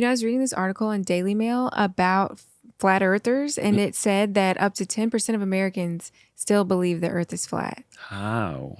I was reading this article in Daily Mail about flat earthers, and it said that up to 10% of Americans still believe the earth is flat. How?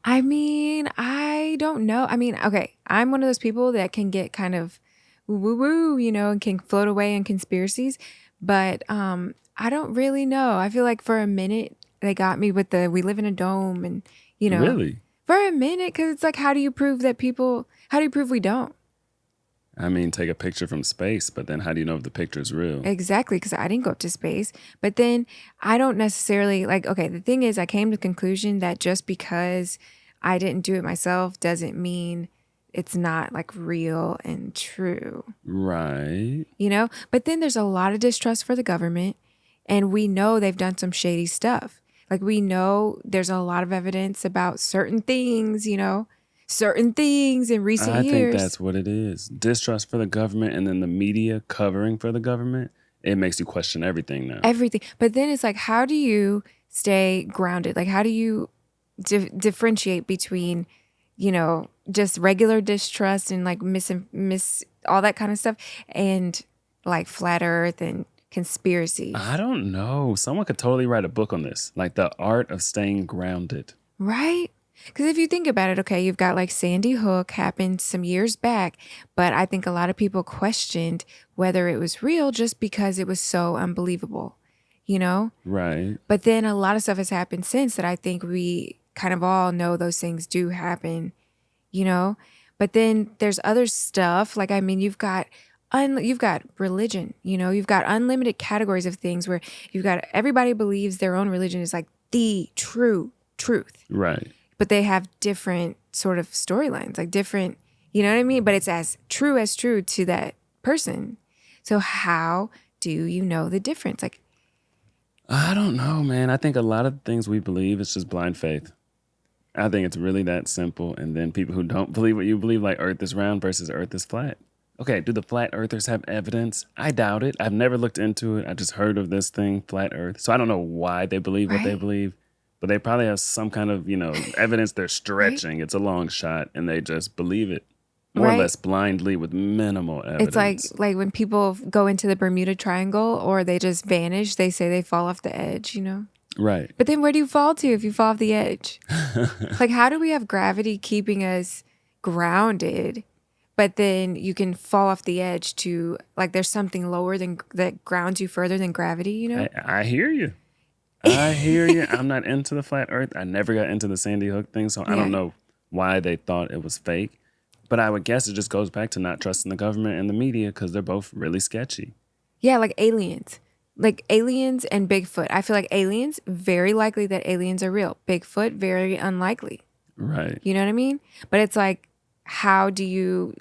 I mean, I don't know. I mean, okay, I'm one of those people that can get kind of woo-woo, and can float away in conspiracies, but I don't really know. I feel like for a minute they got me with the we live in a dome and, Really? for a minute, because it's like, how do you prove we don't? I mean, take a picture from space, but then how do you know if the picture is real? Exactly, because I didn't go up to space. But then I don't necessarily okay, the thing is, I came to the conclusion that just because I didn't do it myself doesn't mean it's not like real and true. Right. But then there's a lot of distrust for the government, and we know they've done some shady stuff. Like, we know there's a lot of evidence about certain things in recent I think years. that's what it is. Distrust for the government and then the media covering for the government. It makes you question everything now. Everything. But then it's like, how do you stay grounded? Like, how do you differentiate between, just regular distrust and like miss all that kind of stuff and like flat earth and conspiracies? I don't know. Someone could totally write a book on this, like the art of staying grounded. Right? Because if you think about it, okay, you've got like Sandy Hook happened some years back, but I think a lot of people questioned whether it was real just because it was so unbelievable, Right. But then a lot of stuff has happened since that I think we kind of all know those things do happen, But then there's other stuff, like, I mean, you've got religion, you've got unlimited categories of things where you've got everybody believes their own religion is like the true truth. Right. But they have different sort of storylines, like different, you know what I mean? But it's as true to that person. So how do you know the difference? Like, I don't know, man. I think a lot of things we believe is just blind faith. I think it's really that simple. And then people who don't believe what you believe, like Earth is round versus Earth is flat. Okay, do the flat earthers have evidence? I doubt it. I've never looked into it. I just heard of this thing, flat earth. So I don't know why they believe what they Right. believe, but they probably have some kind of, evidence they're stretching. It's a long shot and they just believe it more or Right. less blindly with minimal evidence. It's like when people go into the Bermuda Triangle or they just vanish, they say they fall off the edge, Right. But then where do you fall to if you fall off the edge? Like, how do we have gravity keeping us grounded, but then you can fall off the edge to, like, there's something lower than that grounds you further than gravity, I hear you. I hear you. I'm not into the flat earth. I never got into the Sandy Hook thing, so I don't know why they thought it was fake. But I would guess it just goes back to not trusting the government and the media because they're both really sketchy. Yeah, like aliens. Like aliens and Bigfoot. I feel like aliens, very likely that aliens are real. Bigfoot, very unlikely. Right. You know what I mean? But it's like, how do you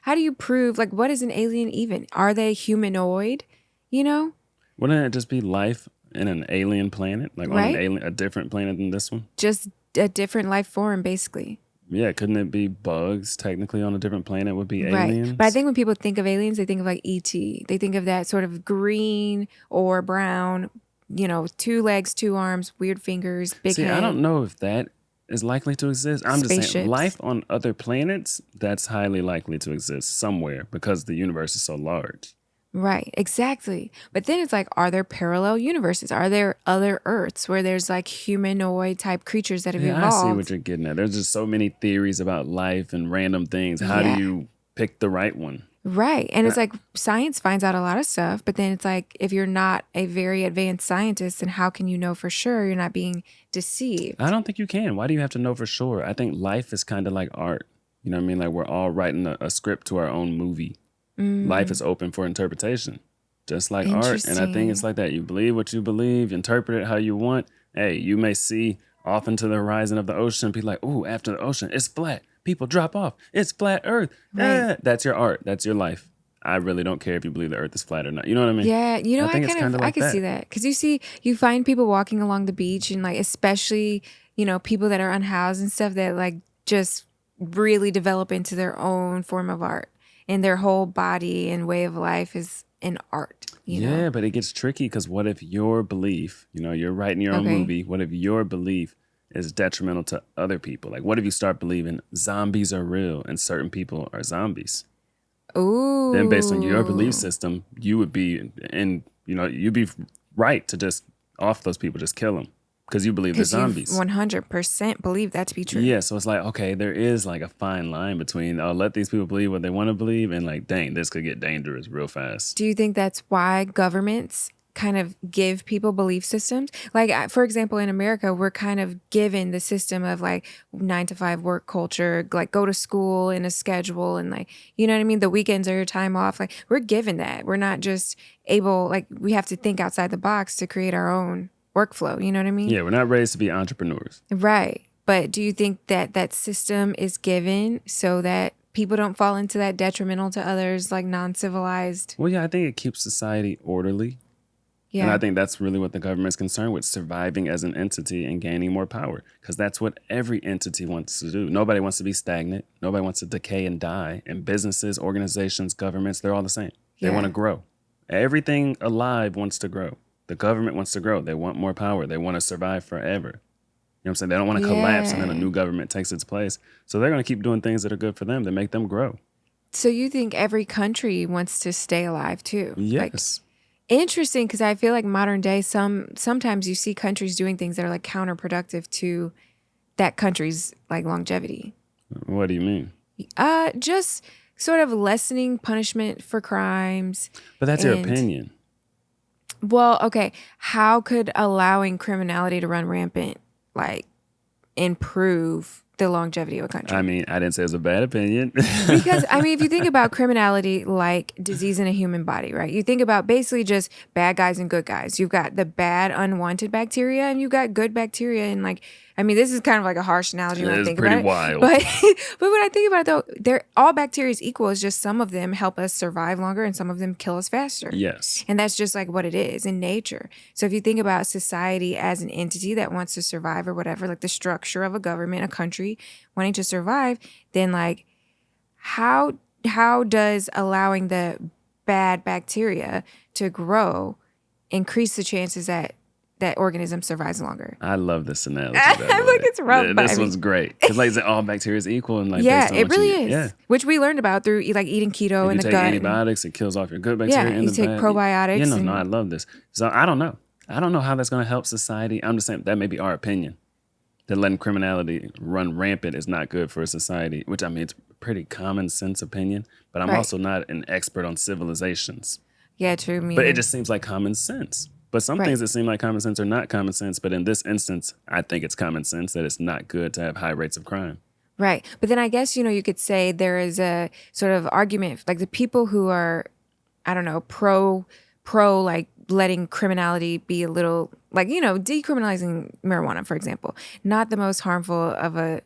how do you prove, like, what is an alien even? Are they humanoid? Wouldn't it just be life in an alien planet? Like on a different planet than this one? Just a different life form, basically. Yeah, couldn't it be bugs technically on a different planet would be aliens? Right. But I think when people think of aliens, they think of like E.T. They think of that sort of green or brown, 2 legs, 2 arms, weird fingers, big head. I don't know if that is likely to exist. I'm just saying Spaceships. life on other planets, that's highly likely to exist somewhere because the universe is so large. Right, exactly. But then it's like, are there parallel universes? Are there other Earths where there's like humanoid type creatures that have evolved? I see what you're getting at. There's just so many theories about life and random things. How do you pick the right one? Right. And it's like science finds out a lot of stuff, but then it's like, if you're not a very advanced scientist, then how can you know for sure you're not being deceived? I don't think you can. Why do you have to know for sure? I think life is kind of like art. You know what I mean? Like we're all writing a script to our own movie. Life is open for interpretation, just like art. And I think it's like that. You believe what you believe, interpret it how you want. Hey, you may see off into the horizon of the ocean, be like, ooh, after the ocean, it's flat. People drop off. It's flat earth. Right. That's your art. That's your life. I really don't care if you believe the earth is flat or not. You know what I mean? Yeah, I think it's kind of like I can see that. Because you find people walking along the beach and like, especially, people that are unhoused and stuff that like just really develop into their own form of art. And their whole body and way of life is an art. Yeah, but it gets tricky because what if your belief, you're writing your own movie. What if your belief is detrimental to other people? Like, what if you start believing zombies are real and certain people are zombies? Ooh. then based on your belief system, you would be you'd be right to just off those people, just kill them because you believe they're zombies. 100% believe that to be true. Yeah, so it's like, okay, there is like a fine line between let these people believe what they want to believe and like, dang, this could get dangerous real fast. Do you think that's why governments kind of give people belief systems? Like, for example, in America, we're kind of given the system of like 9-to-5 work culture, like go to school in a schedule and like, you know what I mean? The weekends are your time off. Like we're given that. We're not just able, like we have to think outside the box to create our own workflow. You know what I mean? Yeah, we're not raised to be entrepreneurs. Right. But do you think that that system is given so that people don't fall into that detrimental to others, like non-civilized? Well, yeah, I think it keeps society orderly. Yeah. And I think that's really what the government's concerned with, surviving as an entity and gaining more power, because that's what every entity wants to do. Nobody wants to be stagnant. Nobody wants to decay and die. And businesses, organizations, governments, they're all the same. They want to grow. Everything alive wants to grow. The government wants to grow. They want more power. They want to survive forever. You know what I'm saying? They don't want to collapse and then a new government takes its place. So they're going to keep doing things that are good for them, that make them grow. So you think every country wants to stay alive too? Yes. Interesting, because I feel like modern day, sometimes you see countries doing things that are like counterproductive to that country's like longevity. What do you mean? Just sort of lessening punishment for crimes. But that's your opinion. Well, okay. How could allowing criminality to run rampant like improve the longevity of a country? I mean, I didn't say it was a bad opinion. Because, I mean, if you think about criminality like disease in a human body, right? You think about basically just bad guys and good guys. You've got the bad unwanted bacteria and you've got good bacteria. And like, I mean, this is kind of like a harsh analogy when I think about it. It's pretty wild. But when I think about it though, all bacteria is equal. It's just some of them help us survive longer and some of them kill us faster. Yes. And that's just like what it is in nature. So if you think about society as an entity that wants to survive or whatever, like the structure of a government, a country wanting to survive, then like how does allowing the bad bacteria to grow increase the chances that that organism survives longer? I love this analogy. I feel like it's rough. This one's great. Because like all bacteria is equal. And like yeah, it really is. Yeah. Which we learned about through like eating keto in the gut. You take antibiotics, it kills off your good bacteria. Yeah, you take probiotics. No, I love this. So I don't know. I don't know how that's going to help society. I'm just saying that may be our opinion. That letting criminality run rampant is not good for a society, which I mean, it's a pretty common sense opinion, but I'm also not an expert on civilizations. Yeah, true. But it just seems like common sense. But some things that seem like common sense are not common sense. But in this instance, I think it's common sense that it's not good to have high rates of crime. Right. But then I guess, you could say there is a sort of argument, like the people who are, I don't know, pro like letting criminality be a little, like, decriminalizing marijuana, for example, not the most harmful of a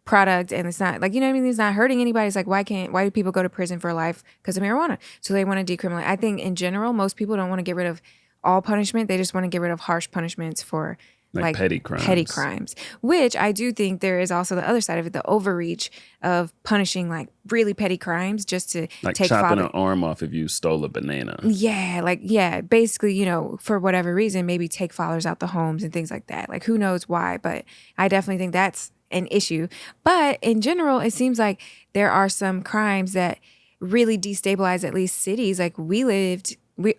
product. And it's not like, it's not hurting anybody. It's like, why do people go to prison for life because of marijuana? So they want to decriminalize. I think in general, most people don't want to get rid of all punishment. They just want to get rid of harsh punishments for like petty crimes, which I do think there is also the other side of it, the overreach of punishing like really petty crimes just to like take chopping an arm off if you stole a banana. Yeah, basically, for whatever reason, maybe take fathers out the homes and things like that. Like who knows why, but I definitely think that's an issue. But in general, it seems like there are some crimes that really destabilize at least cities. Like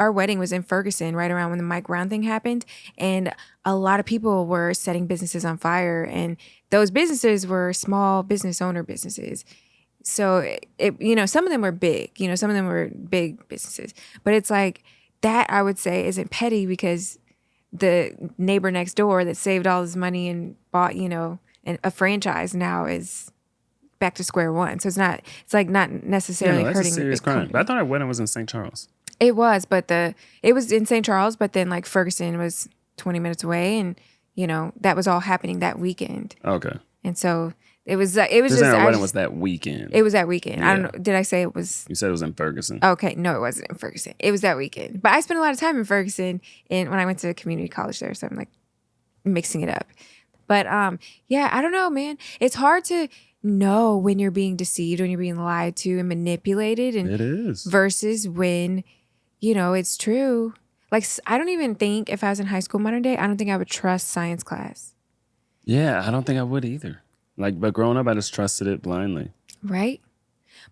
our wedding was in Ferguson right around when the Mike Brown thing happened. And a lot of people were setting businesses on fire. And those businesses were small business owner businesses. So, some of them were big, some of them were big businesses. But it's like that, I would say, isn't petty because the neighbor next door that saved all his money and bought, a franchise now is back to square one. So it's not necessarily hurting. That's a serious crime. But I thought our wedding was in St. Charles. It was, but it was in St. Charles, but then like Ferguson was 20 minutes away, and that was all happening that weekend. Okay. And so it was just our wedding was that weekend. It was that weekend. Yeah. I don't know. Did I say it was? You said it was in Ferguson. Okay, no, it wasn't in Ferguson. It was that weekend. But I spent a lot of time in Ferguson when I went to community college there, so I'm like mixing it up. But yeah, I don't know, man. It's hard to know when you're being deceived, when you're being lied to and manipulated, and it is versus when it's true. Like, I don't even think if I was in high school modern day, I don't think I would trust science class. Yeah, I don't think I would either. Like, but growing up, I just trusted it blindly. Right?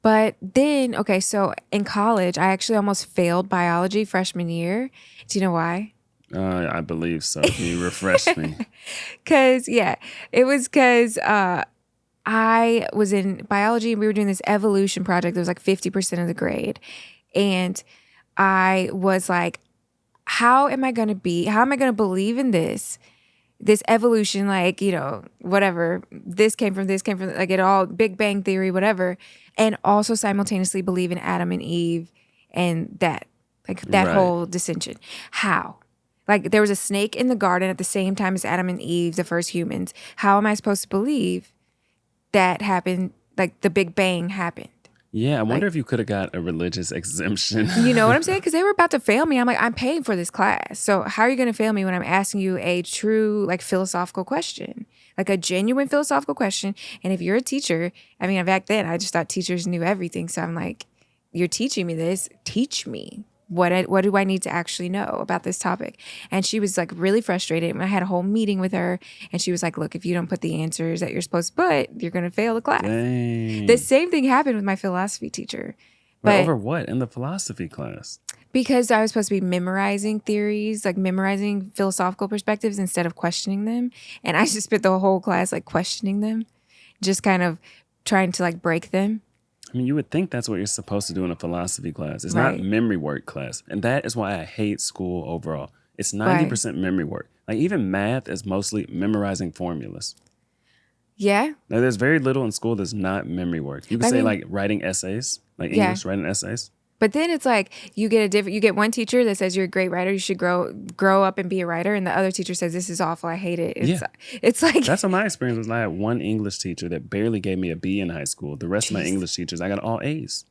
But then, okay, so in college, I actually almost failed biology freshman year. Do you know why? I believe so. Can you refresh me? It was because I was in biology and we were doing this evolution project. It was like 50% of the grade. And I was like, how am I going to believe in this evolution, like, whatever, this came from, like it all, Big Bang Theory, whatever, and also simultaneously believe in Adam and Eve and that Right. whole dissension. How? Like there was a snake in the garden at the same time as Adam and Eve, the first humans. How am I supposed to believe that happened, like the Big Bang happened? Yeah, I wonder if you could have got a religious exemption. You know what I'm saying? Because they were about to fail me. I'm like, I'm paying for this class. So how are you going to fail me when I'm asking you a true, like, philosophical question? Like a genuine philosophical question. And if you're a teacher, I mean, back then, I just thought teachers knew everything. So I'm like, you're teaching me this. Teach me. What do I need to actually know about this topic? And she was like really frustrated. And I had a whole meeting with her. And she was like, look, if you don't put the answers that you're supposed to put, you're going to fail the class. Dang. The same thing happened with my philosophy teacher. But over what? In the philosophy class? Because I was supposed to be memorizing theories, like memorizing philosophical perspectives instead of questioning them. And I just spent the whole class like questioning them, just kind of trying to like break them. I mean, you would think that's what you're supposed to do in a philosophy class. It's Right. not memory work class. And that is why I hate school overall. It's 90% memory work. Like even math is mostly memorizing formulas. Yeah. Now, there's very little in school that's not memory work. You could say like writing essays, like English, writing essays. But then it's like you get one teacher that says you're a great writer, you should grow up and be a writer, and the other teacher says this is awful, I hate it. It's like that's what my experience was. I had one English teacher that barely gave me a B in high school. The rest of my English teachers, I got all A's.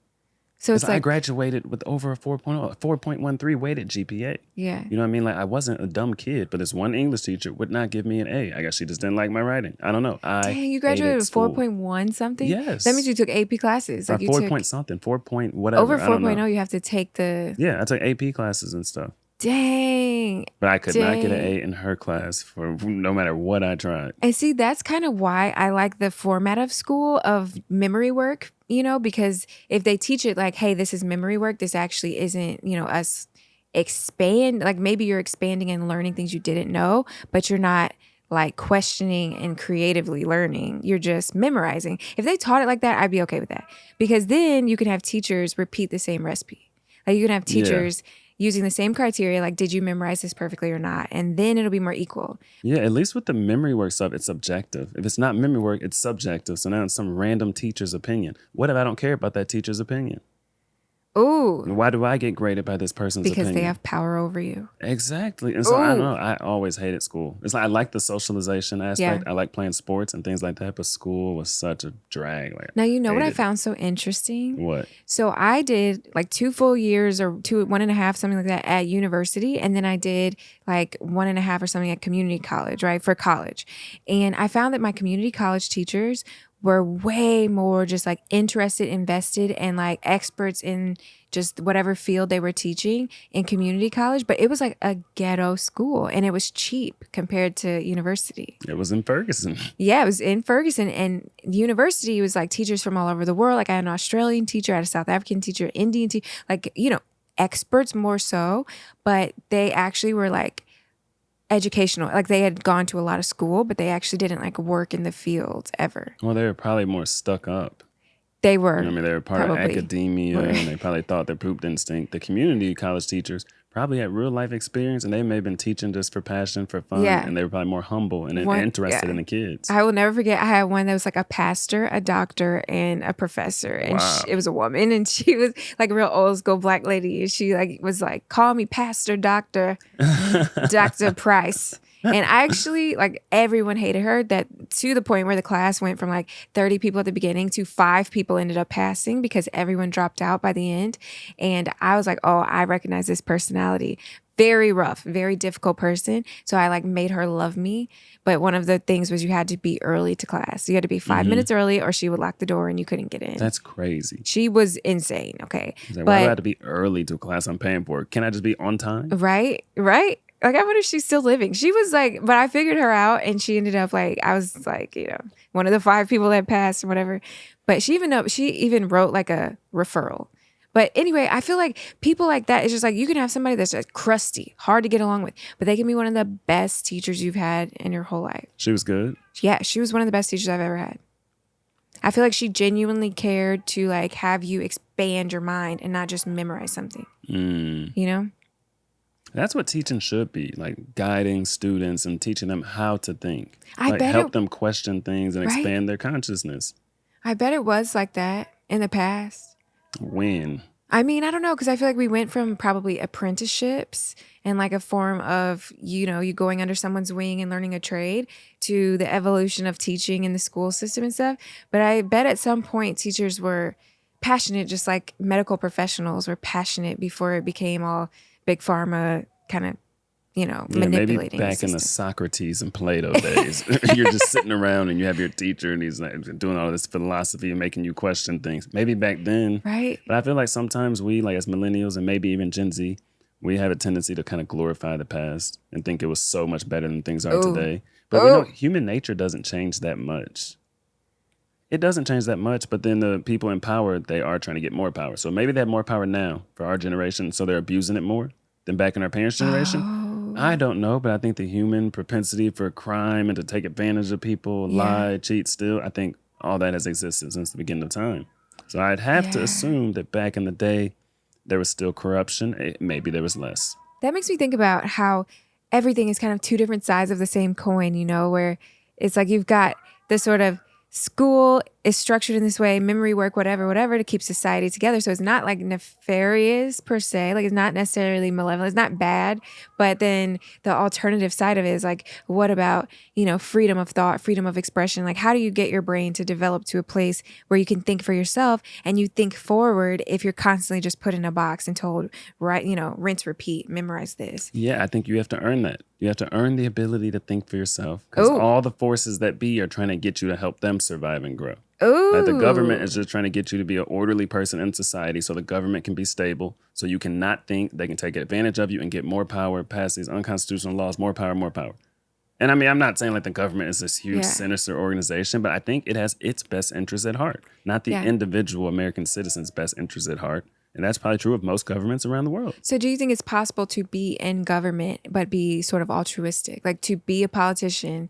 So it's like I graduated with over a 4.13 weighted GPA. Yeah. You know what I mean? Like I wasn't a dumb kid, but this one English teacher would not give me an A. I guess she just didn't like my writing. I don't know. Dang, you graduated with 4.1 something? Yes. That means you took AP classes. Like 4 point something, 4 point whatever. Over 4.0, you have to take the... Yeah, I took AP classes and stuff. Dang. But I could not get an A in her class for no matter what I tried. And see, that's kind of why I like the format of school of memory work, because if they teach it like, hey, this is memory work, this actually isn't, us like maybe you're expanding and learning things you didn't know, but you're not like questioning and creatively learning. You're just memorizing. If they taught it like that, I'd be okay with that, because then you can have teachers repeat the same recipe. Like you can have teachers using the same criteria, like did you memorize this perfectly or not? And then it'll be more equal. Yeah, at least with the memory work stuff, it's subjective. If it's not memory work, it's subjective. So now it's some random teacher's opinion. What if I don't care about that teacher's opinion? Ooh. Why do I get graded by this person's opinion? Because they have power over you. Exactly. And so I don't know. I always hated school. It's like I like the socialization aspect. I like playing sports and things like that. But school was such a drag. Like, now, you know what I found so interesting? What? So I did like 2 full years or 1.5, something like that at university. And then I did like 1.5 or something at community college, right? For college. And I found that my community college teachers were way more just like interested, invested, and like experts in just whatever field they were teaching in community college. But it was like a ghetto school and it was cheap compared to university. It was in Ferguson. Yeah, it was in Ferguson. And university was like teachers from all over the world. Like I had an Australian teacher, I had a South African teacher, Indian teacher, like, experts more so. But they actually were like educational, like they had gone to a lot of school, but they actually didn't like work in the field ever. Well, they were probably more stuck up. They were. I mean, they were part of academia and they probably thought their poop didn't stink. The community college teachers probably had real life experience and they may have been teaching just for passion, for fun. Yeah. And they were probably more humble and interested in the kids. I will never forget, I had one that was like a pastor, a doctor, and a professor. And it was a woman and she was like a real old school black lady. And she like was like, call me Pastor Dr. Dr. Price. And I actually, like, everyone hated her, that to the point where the class went from like 30 people at the beginning to 5 people ended up passing because everyone dropped out by the end. And I was like, oh, I recognize this personality. Very rough, very difficult person. So I like made her love me. But one of the things was you had to be early to class. You had to be 5 minutes early or she would lock the door and you couldn't get in. That's crazy. She was insane, okay? Like, why do I have to be early to class I'm paying for? Can I just be on time? Right, right. Like, I wonder if she's still living. She was like, but I figured her out, and she ended up like, I was like, one of the 5 people that passed or whatever. But she even wrote like a referral. But anyway, I feel like people like that, it's just like, you can have somebody that's just crusty, hard to get along with, but they can be one of the best teachers you've had in your whole life. She was good? Yeah, she was one of the best teachers I've ever had. I feel like she genuinely cared to like have you expand your mind and not just memorize something. You know? That's what teaching should be, like guiding students and teaching them how to think. I bet help them question things and right? expand their consciousness. I bet it was like that in the past. When? I mean, I don't know, because I feel like we went from probably apprenticeships and like a form of, you going under someone's wing and learning a trade to the evolution of teaching in the school system and stuff. But I bet at some point teachers were passionate, just like medical professionals were passionate before it became all big pharma kind of, manipulating. Maybe back in the Socrates and Plato days, you're just sitting around and you have your teacher and he's like doing all this philosophy and making you question things. Maybe back then. Right. But I feel like sometimes we, like as millennials and maybe even Gen Z, we have a tendency to kind of glorify the past and think it was so much better than things are today. But we know human nature doesn't change that much. It doesn't change that much, but then the people in power, they are trying to get more power. So maybe they have more power now for our generation, so they're abusing it more than back in our parents' generation. I don't know, but I think the human propensity for crime and to take advantage of people, lie, cheat, steal, I think all that has existed since the beginning of time. So I'd have to assume that back in the day, there was still corruption. Maybe there was less. That makes me think about how everything is kind of 2 different sides of the same coin, where it's like you've got the sort of school is structured in this way, memory work, whatever, to keep society together. So it's not like nefarious per se, like it's not necessarily malevolent, it's not bad. But then the alternative side of it is like, what about, freedom of thought, freedom of expression? Like, how do you get your brain to develop to a place where you can think for yourself and you think forward if you're constantly just put in a box and told, right, rinse, repeat, memorize this? Yeah, I think you have to earn that. You have to earn the ability to think for yourself because all the forces that be are trying to get you to help them survive and grow. Like the government is just trying to get you to be an orderly person in society so the government can be stable, so you cannot think they can take advantage of you and get more power, pass these unconstitutional laws, more power, more power. And I mean, I'm not saying like the government is this huge sinister organization, but I think it has its best interests at heart, not the individual American citizen's best interests at heart. And that's probably true of most governments around the world. So do you think it's possible to be in government but be sort of altruistic, like to be a politician?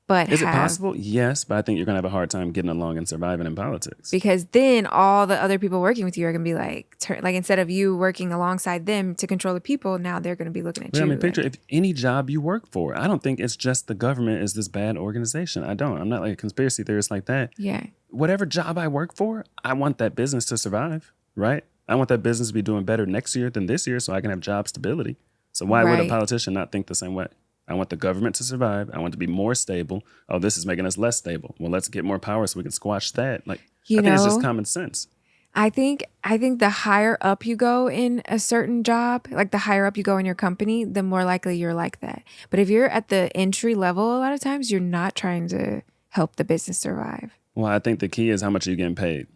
But is it possible? Yes, but I think you're going to have a hard time getting along and surviving in politics. Because then all the other people working with you are going to be like instead of you working alongside them to control the people, now they're going to be looking at you. I mean, picture if any job you work for, I don't think it's just the government is this bad organization. I'm not like a conspiracy theorist like that. Yeah. Whatever job I work for, I want that business to survive, right? I want that business to be doing better next year than this year so I can have job stability. So why would a politician not think the same way? I want the government to survive. I want it to be more stable. Oh, this is making us less stable. Well, let's get more power so we can squash that. Like, I think it's just common sense. I think the higher up you go in a certain job, like the higher up you go in your company, the more likely you're like that. But if you're at the entry level, a lot of times you're not trying to help the business survive. Well, I think the key is how much are you getting paid?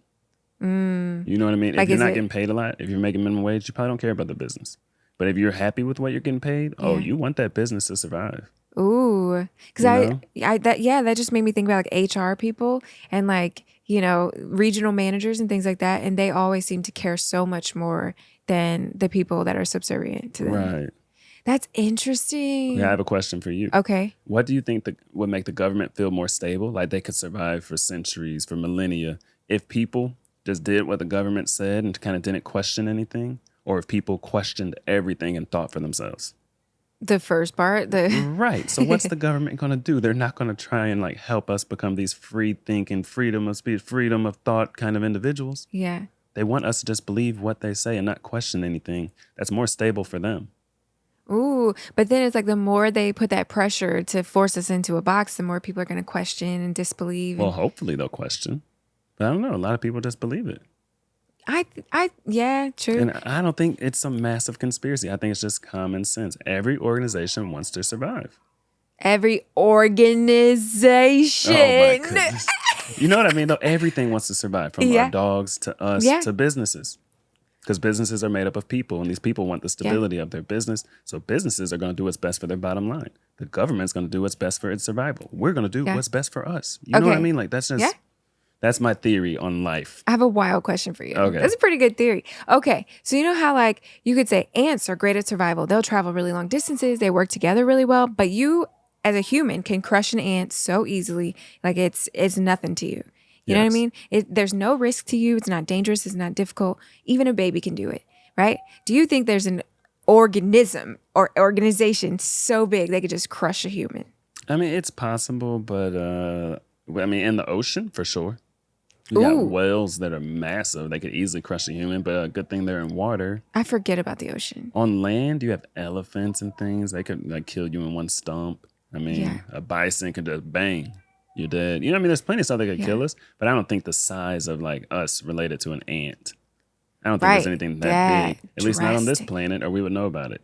You know what I mean? Like, if you're not getting paid a lot, if you're making minimum wage, you probably don't care about the business. But if you're happy with what you're getting paid, you want that business to survive. Ooh, because that just made me think about like HR people and like, regional managers and things like that. And they always seem to care so much more than the people that are subservient to them. Right. That's interesting. Yeah, I have a question for you. Okay. What do you think would make the government feel more stable? Like they could survive for centuries, for millennia, if people just did what the government said and kind of didn't question anything? Or if people questioned everything and thought for themselves? The first part, right. So what's the government going to do? They're not going to try and like help us become these free thinking, freedom of speech, freedom of thought kind of individuals. Yeah. They want us to just believe what they say and not question anything. That's more stable for them. Ooh, but then it's like the more they put that pressure to force us into a box, the more people are going to question and disbelieve. Well, hopefully they'll question. But I don't know. A lot of people just believe it. Yeah, true. And I don't think it's some massive conspiracy. I think it's just common sense. Every organization wants to survive. Every organization. Oh my goodness. You know what I mean, though? Everything wants to survive, from our dogs to us to businesses. Because businesses are made up of people, and these people want the stability of their business. So businesses are going to do what's best for their bottom line. The government's going to do what's best for its survival. We're going to do what's best for us. You know what I mean? Like, that's just, that's my theory on life. I have a wild question for you. Okay. That's a pretty good theory. Okay. So you know how like you could say ants are great at survival. They'll travel really long distances. They work together really well. But you as a human can crush an ant so easily. Like it's nothing to you. You know what I mean? There's no risk to you. It's not dangerous. It's not difficult. Even a baby can do it, right? Do you think there's an organism or organization so big they could just crush a human? I mean, it's possible, but I mean, in the ocean, for sure. You got whales that are massive. They could easily crush a human, but a good thing they're in water. I forget about the ocean. On land, you have elephants and things. They could like kill you in one stomp. I mean, a bison could just bang. You're dead. You know what I mean? There's plenty of stuff that could kill us, but I don't think the size of like us related to an ant. I don't think there's anything that big. At least not on this planet, or we would know about it.